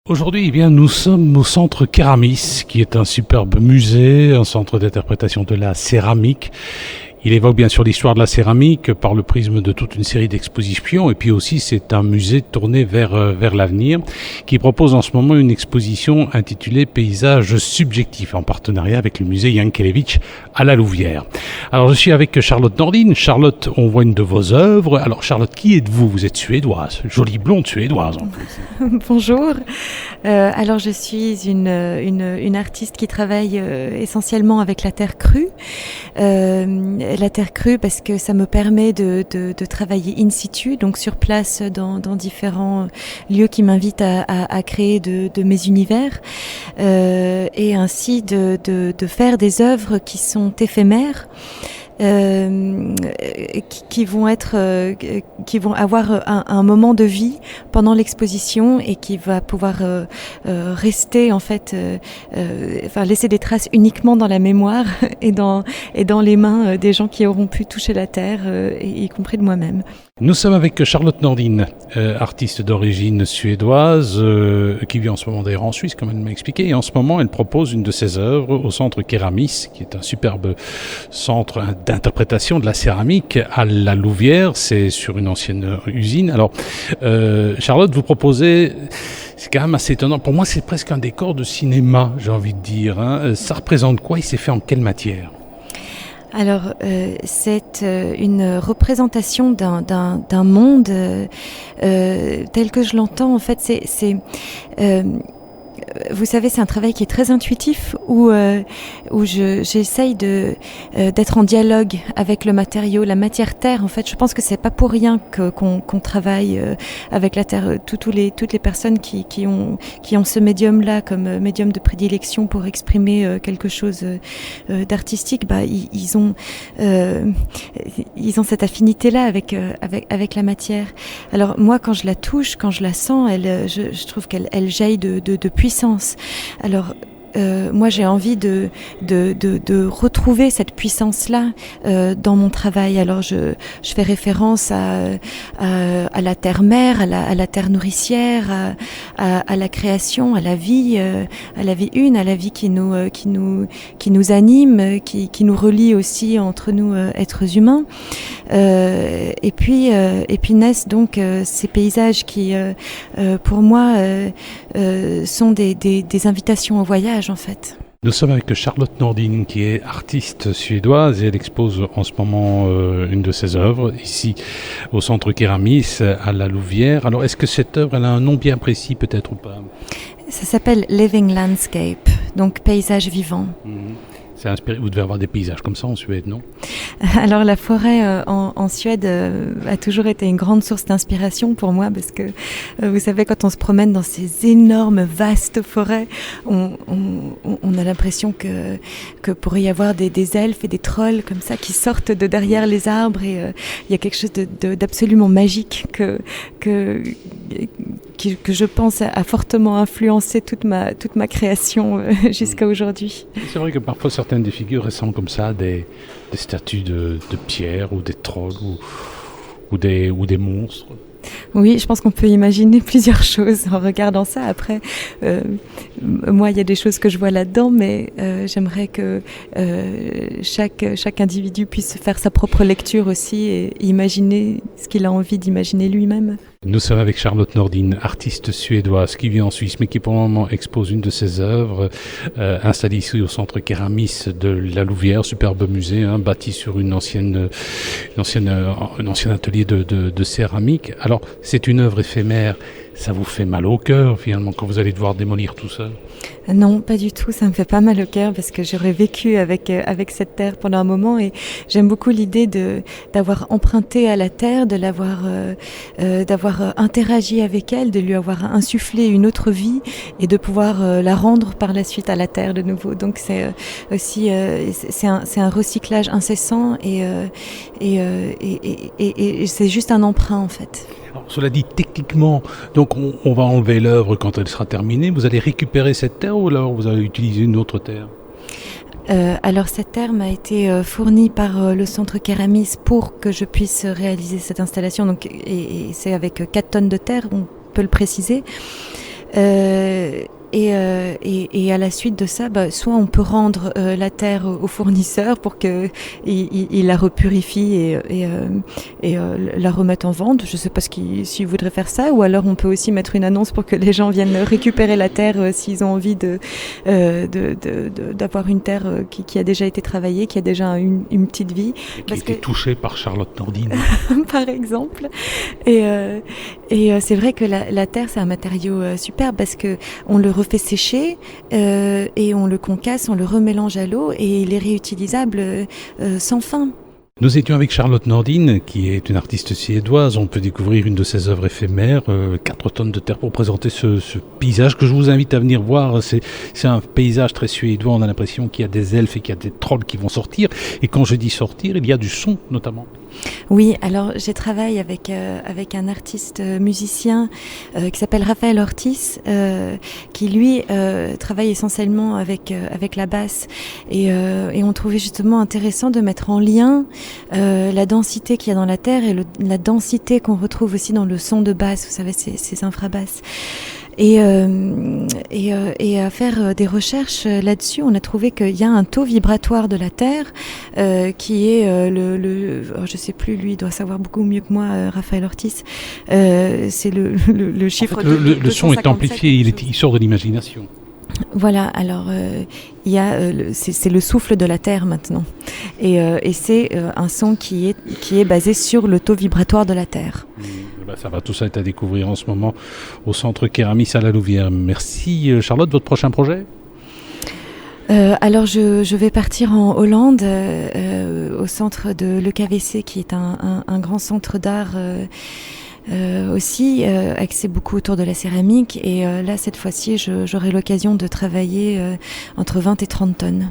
Aujourd'hui, eh bien, nous sommes au centre Keramis, qui est un superbe musée, un centre d'interprétation de la céramique. Il évoque bien sûr l'histoire de la céramique par le prisme de toute une série d'expositions, et puis aussi c'est un musée tourné vers l'avenir, qui propose en ce moment une exposition intitulée Paysages subjectifs, en partenariat avec le musée Jankélévitch à la Louvière. Alors je suis avec Charlotte Nordin. Charlotte, on voit une de vos œuvres. Alors Charlotte, qui êtes-vous? Vous êtes suédoise, jolie blonde suédoise en plus. Bonjour. Alors je suis une artiste qui travaille essentiellement avec la terre crue. La terre crue parce que ça me permet de travailler in situ, donc sur place dans différents lieux qui m'invitent à créer de mes univers et ainsi de faire des œuvres qui sont éphémères. Qui vont avoir un moment de vie pendant l'exposition et qui va pouvoir rester en fait, laisser des traces uniquement dans la mémoire et dans les mains des gens qui auront pu toucher la terre, y compris de moi-même. Nous sommes avec Charlotte Nordin, artiste d'origine suédoise, qui vit en ce moment d'ailleurs en Suisse, comme elle m'a expliqué, et en ce moment elle propose une de ses œuvres au centre Keramis, qui est un superbe centre d'interprétation de la céramique à la Louvière. C'est sur une ancienne usine. Alors Charlotte, vous proposez, c'est quand même assez étonnant, pour moi c'est presque un décor de cinéma, j'ai envie de dire, hein. Ça représente quoi? Il s'est fait en quelle matière? Alors, c'est une représentation d'un monde tel que je l'entends. En fait, vous savez, c'est un travail qui est très intuitif où j'essaye d'être en dialogue avec le matériau, la matière terre. En fait, je pense que c'est pas pour rien qu'on travaille avec la terre. Toutes les personnes qui ont ce médium-là comme médium de prédilection pour exprimer quelque chose d'artistique, ils ont cette affinité-là avec la matière. Alors moi, quand je la touche, quand je la sens, je trouve qu'elle jaillit de puissance. Alors, moi, j'ai envie de retrouver cette puissance-là dans mon travail. Alors, je fais référence à la terre-mère, à la terre nourricière, à la création, à la vie une, à la vie qui nous anime, qui nous relie aussi entre nous êtres humains. Et puis naissent donc ces paysages qui, pour moi, sont des invitations au voyage. En fait. Nous sommes avec Charlotte Nordin, qui est artiste suédoise, et elle expose en ce moment une de ses œuvres ici au centre Keramis à la Louvière. Alors est-ce que cette œuvre elle a un nom bien précis peut-être ou pas? Ça s'appelle Living Landscape, donc paysage vivant. C'est inspiré, vous devez avoir des paysages comme ça en Suède, non? Alors la forêt en Suède a toujours été une grande source d'inspiration pour moi parce que vous savez, quand on se promène dans ces énormes vastes forêts, on a l'impression que pourrait y avoir des elfes et des trolls comme ça qui sortent de derrière les arbres et il y a quelque chose d'absolument magique que je pense a fortement influencé toute ma création jusqu'à aujourd'hui. C'est vrai que parfois certaines des figures ressemblent comme ça à des statues de pierre ou des trolls ou des monstres. Oui, je pense qu'on peut imaginer plusieurs choses en regardant ça. Après, moi, il y a des choses que je vois là-dedans, mais j'aimerais que chaque individu puisse faire sa propre lecture aussi et imaginer ce qu'il a envie d'imaginer lui-même. Nous sommes avec Charlotte Nordin, artiste suédoise qui vit en Suisse mais qui pour le moment expose une de ses œuvres installée ici au centre Keramis de la Louvière, superbe musée bâti sur un ancien atelier de céramique. Alors c'est une œuvre éphémère, ça vous fait mal au cœur finalement quand vous allez devoir démolir tout ça? Non, pas du tout, ça me fait pas mal au cœur parce que j'aurais vécu avec cette terre pendant un moment et j'aime beaucoup l'idée d'avoir emprunté à la terre, d'avoir interagi avec elle, de lui avoir insufflé une autre vie et de pouvoir la rendre par la suite à la terre de nouveau. Donc c'est aussi c'est un recyclage incessant et c'est juste un emprunt en fait. Alors, cela dit, techniquement, donc on va enlever l'œuvre quand elle sera terminée. Vous allez récupérer cette terre ou alors vous allez utiliser une autre terre? Alors cette terre m'a été fournie par le centre Keramis pour que je puisse réaliser cette installation. Donc, et c'est avec 4 tonnes de terre, on peut le préciser. Et à la suite de ça, soit on peut rendre la terre au fournisseur pour que il la repurifie et la remette en vente. Je ne sais pas s'il voudrait faire ça, ou alors on peut aussi mettre une annonce pour que les gens viennent récupérer la terre s'ils ont envie d'avoir une terre qui a déjà été travaillée, qui a déjà une petite vie. Et qui a été touchée par Charlotte Nordine. Par exemple. Et c'est vrai que la terre, c'est un matériau super parce que on le refait sécher et on le concasse, on le remélange à l'eau et il est réutilisable sans fin. Nous étions avec Charlotte Nordine, qui est une artiste suédoise. On peut découvrir une de ses œuvres éphémères, 4 tonnes de terre, pour présenter ce paysage que je vous invite à venir voir. C'est un paysage très suédois. On a l'impression qu'il y a des elfes et qu'il y a des trolls qui vont sortir. Et quand je dis sortir, il y a du son notamment. Oui, alors j'ai travaillé avec un artiste musicien qui s'appelle Raphaël Ortiz, qui lui travaille essentiellement avec la basse et on trouvait justement intéressant de mettre en lien la densité qu'il y a dans la terre et la densité qu'on retrouve aussi dans le son de basse, vous savez, ces infrabasses. Et à faire des recherches là-dessus, on a trouvé qu'il y a un taux vibratoire de la Terre qui est je sais plus, lui il doit savoir beaucoup mieux que moi, Raphaël Ortiz. C'est le chiffre. En fait, le son est amplifié, il sort de l'imagination. Voilà, alors il y a c'est le souffle de la terre maintenant, et c'est un son qui est basé sur le taux vibratoire de la terre. Ça va, tout ça est à découvrir en ce moment au centre Kéramis à la Louvière. Merci Charlotte, votre prochain projet ? Alors je vais partir en Hollande au centre de l'EKVC, qui est un grand centre d'art aussi axé beaucoup autour de la céramique, et là cette fois-ci j'aurai l'occasion de travailler entre 20 et 30 tonnes.